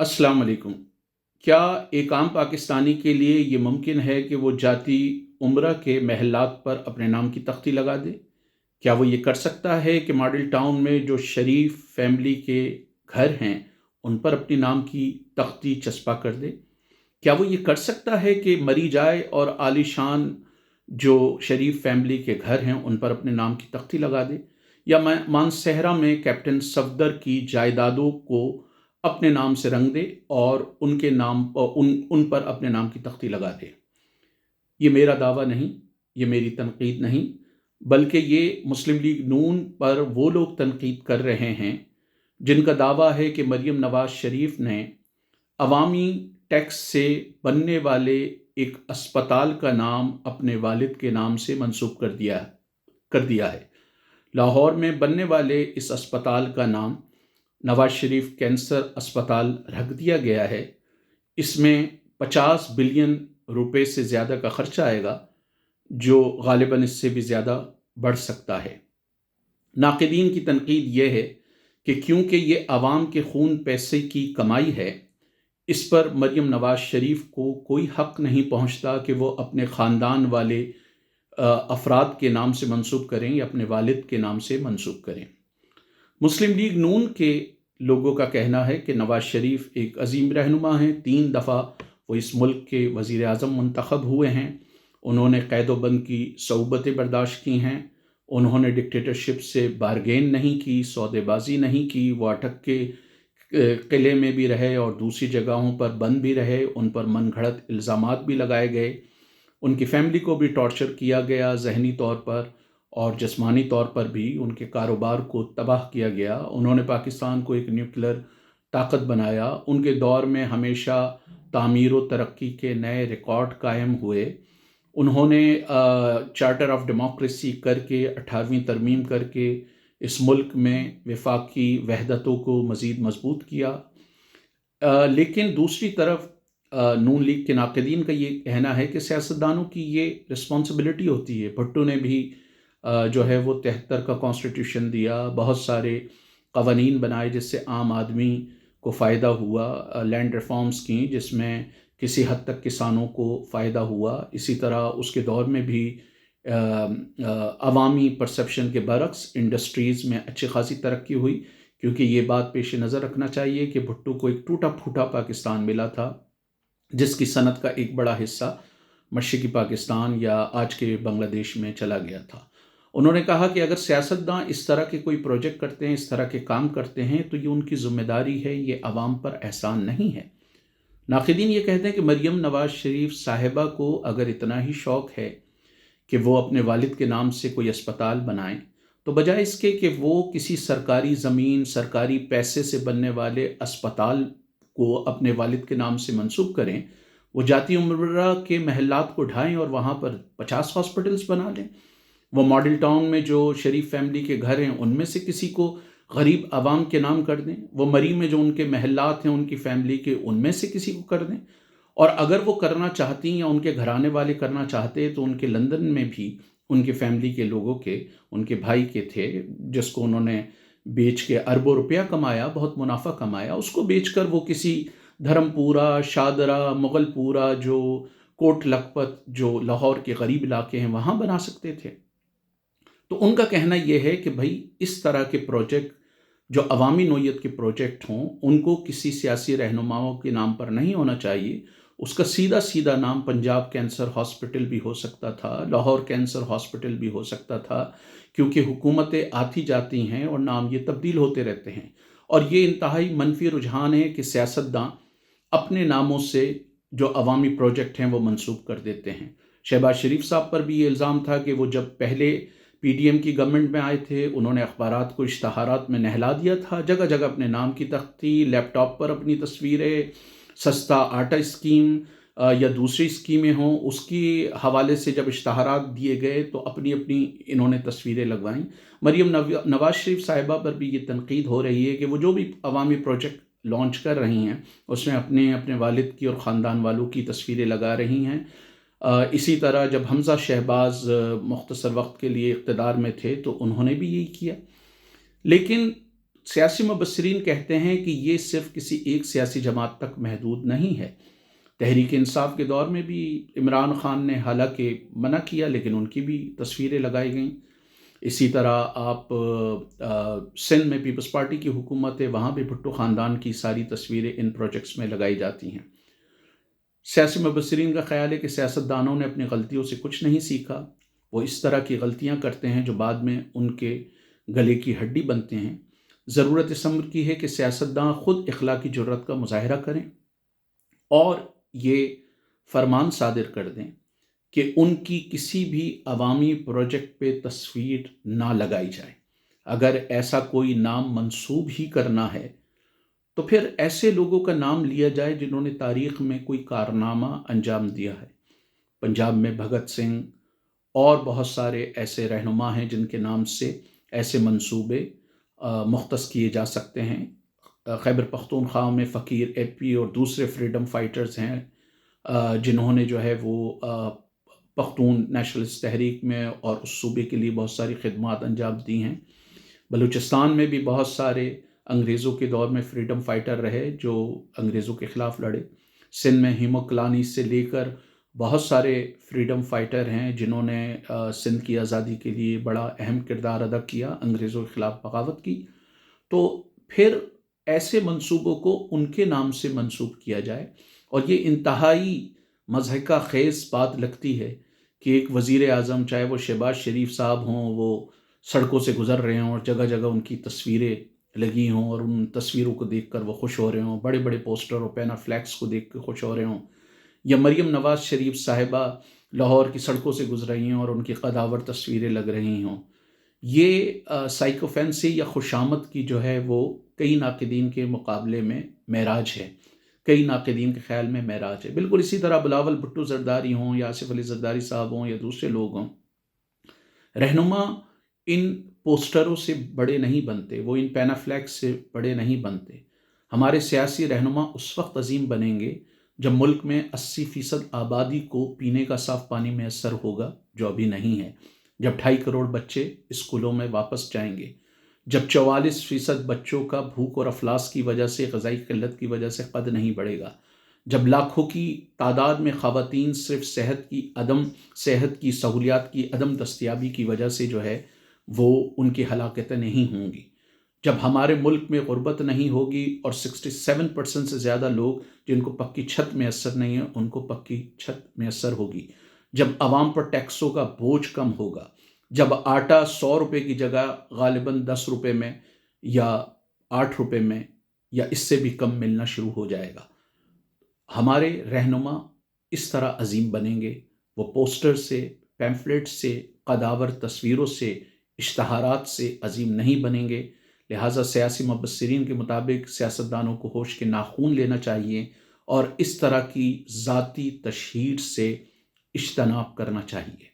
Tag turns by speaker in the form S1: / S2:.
S1: अस्सलाम वालेकुम। क्या एक आम पाकिस्तानी के लिए ये मुमकिन है कि वो जाती उम्रा के महलात पर अपने नाम की तख्ती लगा दे? क्या वो ये कर सकता है कि मॉडल टाउन में जो शरीफ फैमिली के घर हैं, उन पर अपने नाम की तख्ती चस्पा कर दे? क्या वो ये कर सकता है कि मरी जाए और आलीशान जो शरीफ फैमिली के घर हैं, उन पर अपने नाम की तख्ती लगा दे? या मानसहरा में कैप्टन सफदर की जायदादों को अपने नाम से रंग दे और उनके नाम उन पर अपने नाम की तख्ती लगा दे? ये मेरा दावा नहीं, ये मेरी तनकीद नहीं, बल्कि ये मुस्लिम लीग नून पर वो लोग तनकीद कर रहे हैं जिनका दावा है कि मरियम नवाज शरीफ ने अवामी टैक्स से बनने वाले एक अस्पताल का नाम अपने वालिद के नाम से मंसूब कर दिया है। लाहौर में बनने वाले इस अस्पताल का नाम नवाज शरीफ कैंसर अस्पताल रख दिया गया है। इसमें 50 बिलियन रुपए से ज़्यादा का खर्चा आएगा, जो गालिबन इससे भी ज़्यादा बढ़ सकता है। नाक़िदीन की तनकीद यह है कि क्योंकि ये आवाम के खून पैसे की कमाई है, इस पर मरियम नवाज शरीफ को कोई हक़ नहीं पहुँचता कि वो अपने ख़ानदान वाले अफराद के नाम से मंसूब करें या अपने वालिद के नाम से मंसूब करें। मुस्लिम लीग नून के लोगों का कहना है कि नवाज शरीफ एक अजीम रहनुमा हैं। 3 दफ़ा वो इस मुल्क के वज़ीर आज़म मुंतखब हुए हैं। उन्होंने क़ैद-ओ-बंद की सऊबतें बर्दाश्त की हैं। उन्होंने डिक्टेटरशिप से बारगेन नहीं की, सौदेबाजी नहीं की। वो अटक के किले में भी रहे और दूसरी जगहों पर बंद भी रहे। उन पर मनगढ़ंत इल्ज़ामात भी लगाए गए। उनकी फैमिली को भी टॉर्चर किया गया, ज़हनी तौर पर और जिस्मानी तौर पर भी उनके कारोबार को तबाह किया गया। उन्होंने पाकिस्तान को एक न्यूक्लियर ताकत बनाया। उनके दौर में हमेशा तामीर व तरक्की के नए रिकॉर्ड कायम हुए। उन्होंने चार्टर ऑफ डेमोक्रेसी करके 18वीं तरमीम करके इस मुल्क में वफाकी वहदतों को मज़ीद मजबूत किया। लेकिन दूसरी तरफ नून लीग के नाक़िदीन का ये कहना है कि सियासतदानों की ये रिस्पॉन्सिबिलिटी होती है। भुट्टो ने भी जो है वो 73 का कॉन्स्टिट्यूशन दिया, बहुत सारे कवानीन बनाए जिससे आम आदमी को फ़ायदा हुआ, लैंड रिफॉर्म्स की जिसमें किसी हद तक किसानों को फ़ायदा हुआ। इसी तरह उसके दौर में भी अवामी परसेप्शन के बरक्स इंडस्ट्रीज़ में अच्छी खासी तरक्की हुई, क्योंकि ये बात पेश नज़र रखना चाहिए कि भुट्टो को एक टूटा फूटा पाकिस्तान मिला था, जिसकी सनत का एक बड़ा हिस्सा मशरक़ी पाकिस्तान या आज के बांग्लादेश में चला गया था। उन्होंने कहा कि अगर सियासतदान इस तरह के कोई प्रोजेक्ट करते हैं, इस तरह के काम करते हैं, तो ये उनकी ज़िम्मेदारी है, ये आवाम पर एहसान नहीं है। नाक़िदीन ये कहते हैं कि मरियम नवाज शरीफ साहिबा को अगर इतना ही शौक़ है कि वो अपने वालिद के नाम से कोई अस्पताल बनाएं, तो बजाय इसके कि वो किसी सरकारी ज़मीन, सरकारी पैसे से बनने वाले अस्पताल को अपने वालिद के नाम से मंसूब करें, वो जाती उम्रा के महल्लात को ढाएं और वहाँ पर 50 हॉस्पिटल्स बना लें। वो मॉडल टाउन में जो शरीफ फैमिली के घर हैं, उनमें से किसी को गरीब आवाम के नाम कर दें। वो मरी में जो उनके महल्लात हैं उनकी फैमिली के, उनमें से किसी को कर दें। और अगर वो करना चाहती या उनके घराने वाले करना चाहते, तो उनके लंदन में भी उनके फैमिली के लोगों के, उनके भाई के थे, जिसको उन्होंने बेच के अरबों रुपया कमाया, बहुत मुनाफा कमाया, उसको बेचकर वो किसी धर्मपुरा, शादरा, मुगलपुरा, जो कोट लखपत, जो लाहौर के गरीब इलाके हैं, वहाँ बना सकते थे। तो उनका कहना यह है कि भाई इस तरह के प्रोजेक्ट जो अवामी नोयत के प्रोजेक्ट हों, उनको किसी सियासी रहनुमाओं के नाम पर नहीं होना चाहिए। उसका सीधा सीधा नाम पंजाब कैंसर हॉस्पिटल भी हो सकता था, लाहौर कैंसर हॉस्पिटल भी हो सकता था, क्योंकि हुकूमतें आती जाती हैं और नाम ये तब्दील होते रहते हैं। और ये इंतहाई मनफी रुझान है कि सियासतदान अपने नामों से जो अवामी प्रोजेक्ट हैं वो मंसूब कर देते हैं। शहबाज शरीफ साहब पर भी ये इल्ज़ाम था कि वो जब पहले पीडीएम की गवर्नमेंट में आए थे, उन्होंने अखबारात को इश्तहारात में नहला दिया था, जगह जगह अपने नाम की तख्ती, लैपटॉप पर अपनी तस्वीरें, सस्ता आटा स्कीम या दूसरी स्कीमें हों, उसकी हवाले से जब इश्तहारात दिए गए तो अपनी अपनी इन्होंने तस्वीरें लगवाईं। मरियम नवाज शरीफ साहिबा पर भी ये तनकीद हो रही है कि वो जो भी अवामी प्रोजेक्ट लॉन्च कर रही हैं, उसमें अपने अपने वालिद की और ख़ानदान वालों की तस्वीरें लगा रही हैं। इसी तरह जब हमज़ा शहबाज मुख्तसर वक्त के लिए इक़्तिदार में थे, तो उन्होंने भी यही किया। लेकिन سیاسی مبصرین کہتے ہیں کہ یہ صرف کسی ایک سیاسی جماعت تک محدود نہیں ہے۔ تحریک انصاف کے دور میں بھی عمران خان نے حالانکہ منع کیا، لیکن ان کی بھی تصویریں لگائی گئیں۔ اسی طرح آپ سندھ میں پیپلز پارٹی کی حکومت ہے، وہاں بھی بھٹو خاندان کی ساری تصویریں ان پروجیکٹس میں لگائی جاتی ہیں۔ سیاسی مبصرین کا خیال ہے کہ سیاستدانوں نے اپنی غلطیوں سے کچھ نہیں سیکھا، وہ اس طرح کی غلطیاں کرتے ہیں جو بعد میں ان کے گلے کی ہڈی بنتے ہیں۔ ضرورت اس امر کی ہے کہ سیاستداں خود اخلاقی جرات کا مظاہرہ کریں اور یہ فرمان صادر کر دیں کہ ان کی کسی بھی عوامی پروجیکٹ پہ تصویر نہ لگائی جائے۔ اگر ایسا کوئی نام منسوب ہی کرنا ہے تو پھر ایسے لوگوں کا نام لیا جائے جنہوں نے تاریخ میں کوئی کارنامہ انجام دیا ہے۔ پنجاب میں بھگت سنگھ اور بہت سارے ایسے رہنما ہیں جن کے نام سے ایسے منصوبے مختص کیے جا سکتے ہیں۔ خیبر پختونخوا میں فقیر اے پی اور دوسرے فریڈم فائٹرز ہیں جنہوں نے جو ہے وہ پختون نیشنلسٹ تحریک میں اور اس صوبے کے لیے بہت ساری خدمات انجام دی ہیں۔ بلوچستان میں بھی بہت سارے انگریزوں کے دور میں فریڈم فائٹر رہے جو انگریزوں کے خلاف لڑے۔ سندھ میں ہیمو کلانی سے لے کر بہت سارے فریڈم فائٹر ہیں جنہوں نے سندھ کی آزادی کے لیے بڑا اہم کردار ادا کیا، انگریزوں کے خلاف بغاوت کی۔ تو پھر ایسے منصوبوں کو ان کے نام سے منسوب کیا جائے، اور یہ انتہائی مضحکہ خیز بات لگتی ہے کہ ایک وزیر اعظم، چاہے وہ شہباز شریف صاحب ہوں، وہ سڑکوں سے گزر رہے ہوں اور جگہ جگہ ان کی تصویریں لگی ہوں اور ان تصویروں کو دیکھ کر وہ خوش ہو رہے ہوں، بڑے بڑے پوسٹر اور پینا فلیکس کو دیکھ کے خوش ہو رہے ہوں، یا مریم نواز شریف صاحبہ لاہور کی سڑکوں سے گزر رہی ہوں اور ان کی قداور تصویریں لگ رہی ہوں۔ یہ سائیکوفینسی یا خوشامد کی جو ہے وہ کئی ناقدین کے مقابلے میں معراج ہے، کئی ناقدین کے خیال میں معراج ہے۔ بالکل اسی طرح بلاول بھٹو زرداری ہوں یا آصف علی زرداری صاحب ہوں یا دوسرے لوگ ہوں، رہنما ان پوسٹروں سے بڑے نہیں بنتے، وہ ان پینا فلیکس سے بڑے نہیں بنتے۔ ہمارے سیاسی رہنما اس وقت عظیم بنیں گے جب ملک میں 80% آبادی کو پینے کا صاف پانی میسر ہوگا، جو ابھی نہیں ہے، جب 2.5 کروڑ بچے اسکولوں میں واپس جائیں گے، جب 44% بچوں کا بھوک اور افلاس کی وجہ سے، غذائی قلت کی وجہ سے قد نہیں بڑھے گا، جب لاکھوں کی تعداد میں خواتین صرف صحت کی سہولیات کی عدم دستیابی کی وجہ سے جو ہے وہ ان کی ہلاکتیں نہیں ہوں گی، جب ہمارے ملک میں غربت نہیں ہوگی اور 67% سے زیادہ لوگ جن کو پکی چھت میسر نہیں ہے ان کو پکی چھت میسر ہوگی، جب عوام پر ٹیکسوں کا بوجھ کم ہوگا، جب آٹا 100 روپے کی جگہ غالباً 10 روپے میں یا 8 روپے میں یا اس سے بھی کم ملنا شروع ہو جائے گا، ہمارے رہنما اس طرح عظیم بنیں گے۔ وہ پوسٹر سے، پیمفلیٹ سے، قداور تصویروں سے، اشتہارات سے عظیم نہیں بنیں گے۔ لہٰذا سیاسی مبصرین کے مطابق سیاستدانوں کو ہوش کے ناخون لینا چاہیے اور اس طرح کی ذاتی تشہیر سے اجتناب کرنا چاہیے۔